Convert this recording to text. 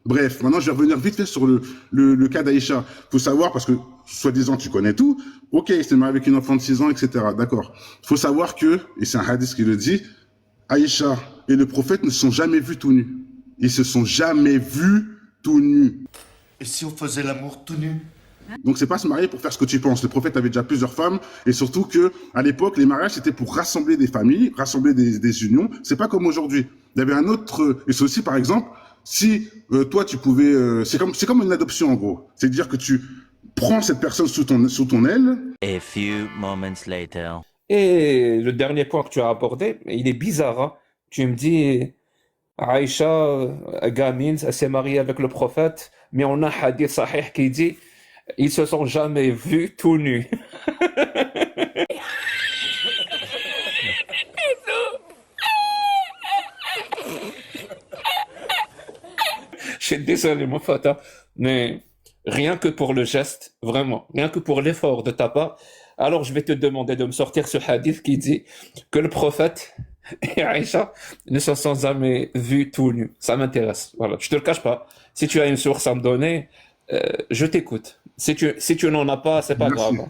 Bref, maintenant je vais revenir vite fait sur le cas d'Aïcha. Faut savoir, parce que soi-disant tu connais tout, ok, il s'est marié avec une enfant de 6 ans, etc. D'accord. Faut savoir que, et c'est un hadith qui le dit, Aïcha et le prophète ne se sont jamais vus tout nus. Ils se sont jamais vus tout nus. Et si on faisait l'amour tout nu? Donc c'est pas se marier pour faire ce que tu penses. Le prophète avait déjà plusieurs femmes et surtout que à l'époque les mariages c'était pour rassembler des familles, rassembler des unions. C'est pas comme aujourd'hui. Il y avait un autre et c'est aussi par exemple si toi tu pouvais c'est comme une adoption en gros. C'est à dire que tu prends cette personne sous ton aile. A few moments later. Et le dernier point que tu as abordé, il est bizarre, hein. Tu me dis, Aïcha, gamine, elle s'est mariée avec le prophète, mais on a un hadith sahih qui dit, ils se sont jamais vus tout nus. Je suis désolé, mon fata, mais rien que pour le geste, vraiment, rien que pour l'effort de ta part, alors je vais te demander de me sortir ce hadith qui dit que le prophète et Aïcha ne se sont jamais vus tout nus. Ça m'intéresse. Voilà, je te le cache pas. Si tu as une source à me donner, je t'écoute. Si tu n'en as pas, c'est pas Merci. grave.